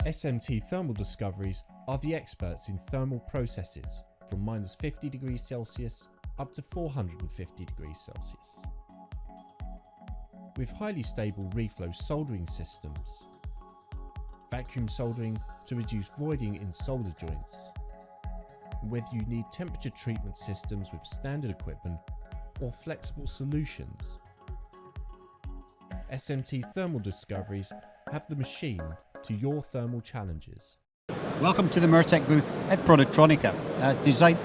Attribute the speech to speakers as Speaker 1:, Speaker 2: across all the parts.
Speaker 1: SMT Thermal Discoveries are the experts in thermal processes from -50 degrees Celsius up to 450 degrees Celsius. With highly stable reflow soldering systems, vacuum soldering to reduce voiding in solder joints, whether you need temperature treatment systems with standard equipment or flexible solutions, SMT Thermal Discoveries have the machine to your thermal challenges.
Speaker 2: Welcome to the MIRTEC booth at Productronica.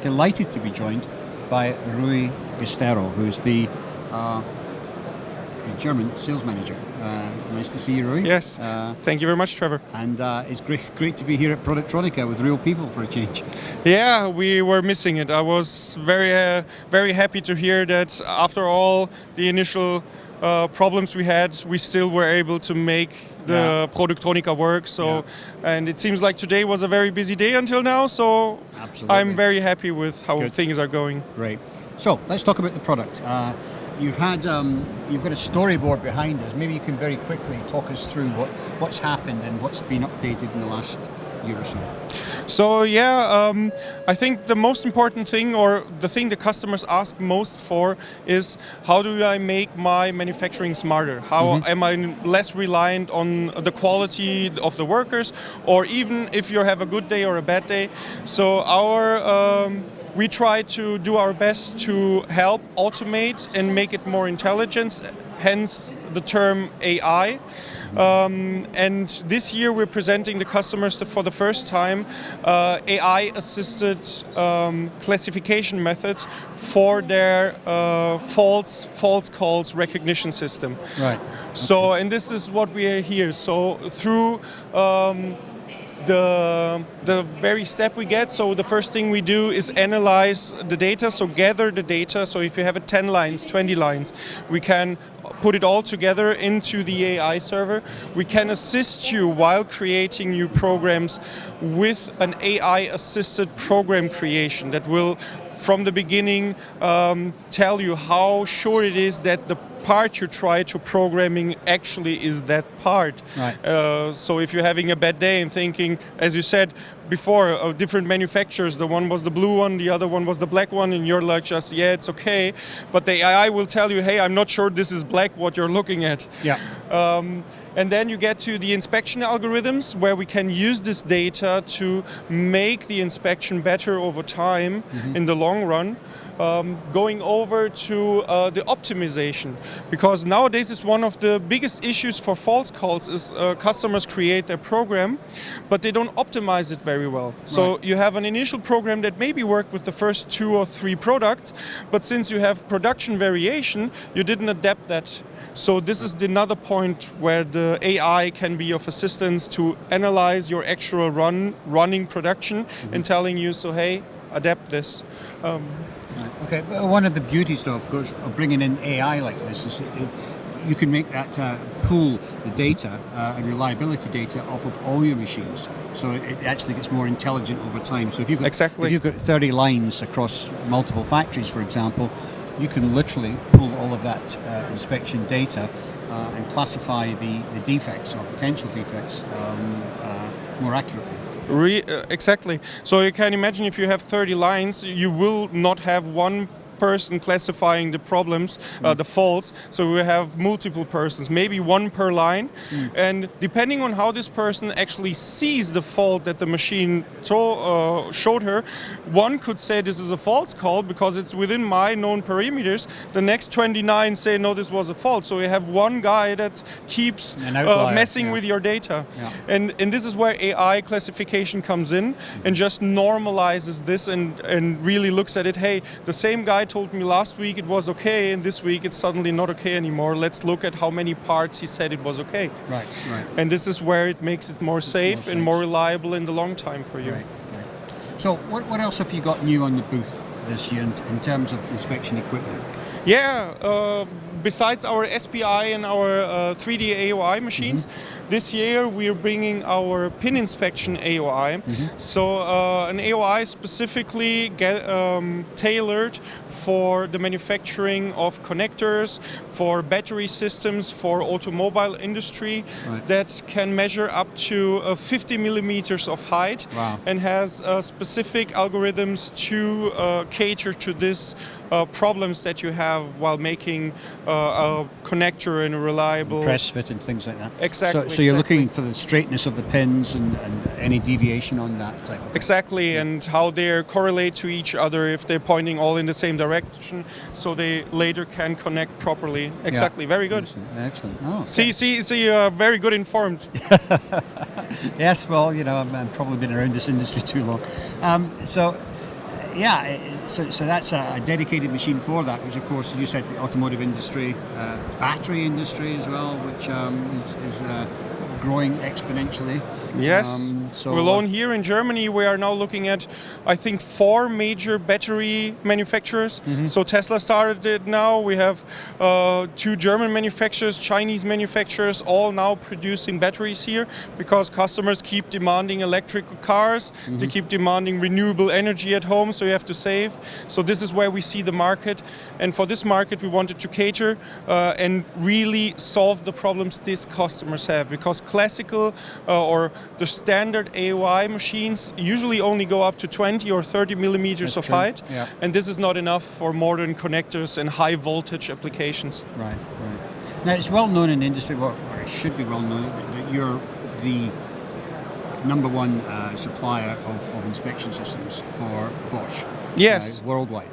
Speaker 2: Delighted to be joined by Rui Gesero, who's the German sales manager. Nice to see you, Rui.
Speaker 3: Yes, thank you very much, Trevor.
Speaker 2: And it's great to be here at Productronica with real people for a change.
Speaker 3: Yeah, we were missing it. I was very happy to hear that after all the initial problems we had, we still were able to make the Productronica work. So, and it seems like today was a very busy day until now. So,
Speaker 2: absolutely,
Speaker 3: I'm very happy with how things are going.
Speaker 2: Great. So, let's talk about the product. You've got a storyboard behind us. Maybe you can very quickly talk us through what's happened and what's been updated in the last year or so.
Speaker 3: So I think the most important thing, or the thing the customers ask most for, is how do I make my manufacturing smarter? How am I less reliant on the quality of the workers, or even if you have a good day or a bad day. So we try to do our best to help automate and make it more intelligent, hence the term AI. And this year we're presenting the customers for the first time AI-assisted classification methods for their false calls recognition system.
Speaker 2: Right.
Speaker 3: So, and this is what we are here. So through the very step we get, so the first thing we do is analyze the data, so gather the data. So if you have 10 lines, 20 lines, we can put it all together into the AI server. We can assist you while creating new programs with an AI-assisted program creation that will, from the beginning, tell you how sure it is that the part you try to programming actually is that part.
Speaker 2: Right.
Speaker 3: So if you're having a bad day and thinking, as you said before, of different manufacturers, the one was the blue one, the other one was the black one, and you're like just, yeah, it's okay. But the AI will tell you, hey, I'm not sure this is black what you're looking at.
Speaker 2: Yeah.
Speaker 3: And then you get to the inspection algorithms, where we can use this data to make the inspection better over time in the long run. Going over to the optimization, because nowadays is one of the biggest issues for false calls is customers create their program, but they don't optimize it very well. So you have an initial program that maybe worked with the first 2 or 3 products, but since you have production variation, you didn't adapt that. So this is another point where the AI can be of assistance to analyze your actual running production and telling you, so hey, adapt this.
Speaker 2: Okay, but one of the beauties, though, of course, of bringing in AI like this is you can make that pull the data and reliability data off of all your machines, so it actually gets more intelligent over time. So if you've got 30 lines across multiple factories, for example, you can literally pull all of that inspection data and classify the defects or potential defects more accurately.
Speaker 3: Exactly. So you can imagine if you have 30 lines, you will not have one person classifying the problems, the faults. So we have multiple persons, maybe one per line. And depending on how this person actually sees the fault that the machine showed her, one could say this is a false call because it's within my known parameters. The next 29 say, no, this was a fault. So you have one guy that keeps messing with your data. Yeah. And this is where AI classification comes in and just normalizes this and really looks at it. Hey, the same guy told me last week it was okay, and this week it's suddenly not okay anymore. Let's look at how many parts he said it was okay.
Speaker 2: Right.
Speaker 3: And this is where it makes it more safe and more reliable in the long time for you.
Speaker 2: Right. So what else have you got new on the booth this year in terms of inspection equipment?
Speaker 3: Yeah, besides our SPI and our 3D AOI machines, this year we're bringing our pin inspection AOI. So an AOI specifically tailored for the manufacturing of connectors, for battery systems, for automobile industry, that can measure up to 50 millimeters of height.
Speaker 2: Wow.
Speaker 3: And has specific algorithms to cater to this problems that you have while making a connector and a reliable
Speaker 2: Press fit and things like that.
Speaker 3: Exactly.
Speaker 2: So you're looking for the straightness of the pins and any deviation on that type of thing.
Speaker 3: Exactly, and how they correlate to each other if they're pointing all in the same direction, so they later can connect properly. Exactly, very good.
Speaker 2: Excellent. Oh, okay.
Speaker 3: See, you're very good informed.
Speaker 2: Yes, well, I've probably been around this industry too long. So that's a dedicated machine for that, which of course you said the automotive industry, battery industry as well, which is growing exponentially.
Speaker 3: Yes. Alone here in Germany, we are now looking at, I think, 4 major battery manufacturers. So Tesla started it now. We have 2 German manufacturers, Chinese manufacturers, all now producing batteries here because customers keep demanding electrical cars. They keep demanding renewable energy at home, so you have to save. So this is where we see the market. And for this market, we wanted to cater and really solve the problems these customers have, because classical or the standard AOI machines usually only go up to 20 or 30 millimeters of height, and this is not enough for modern connectors and high voltage applications.
Speaker 2: Right. Now it's well known in the industry, or it should be well known, that you're the number one supplier of inspection systems for Bosch.
Speaker 3: Yes.
Speaker 2: Worldwide.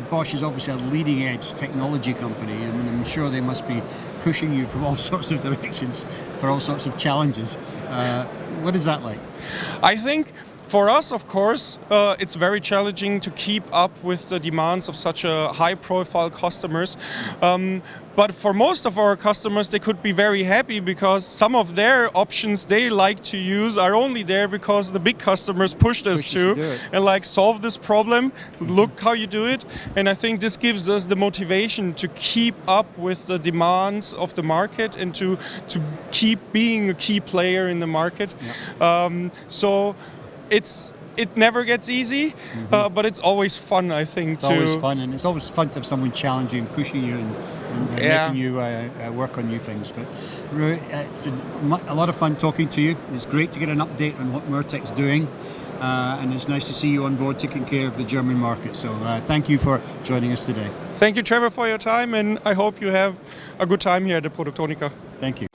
Speaker 2: Bosch is obviously a leading edge technology company, and I'm sure they must be pushing you from all sorts of directions for all sorts of challenges. What is that like?
Speaker 3: I think for us, of course, it's very challenging to keep up with the demands of such a high-profile customers. But for most of our customers, they could be very happy because some of their options they like to use are only there because the big customers pushed us to and solve this problem. Look how you do it. And I think this gives us the motivation to keep up with the demands of the market and to keep being a key player in the market. So it never gets easy, but it's always fun, I think.
Speaker 2: It's always fun, and it's always fun to have someone challenge you and pushing you and making you work on new things. But Rui, it's been a lot of fun talking to you. It's great to get an update on what MIRTEC's doing, and it's nice to see you on board taking care of the German market. So thank you for joining us today.
Speaker 3: Thank you, Trevor, for your time, and I hope you have a good time here at the Productonica.
Speaker 2: Thank you.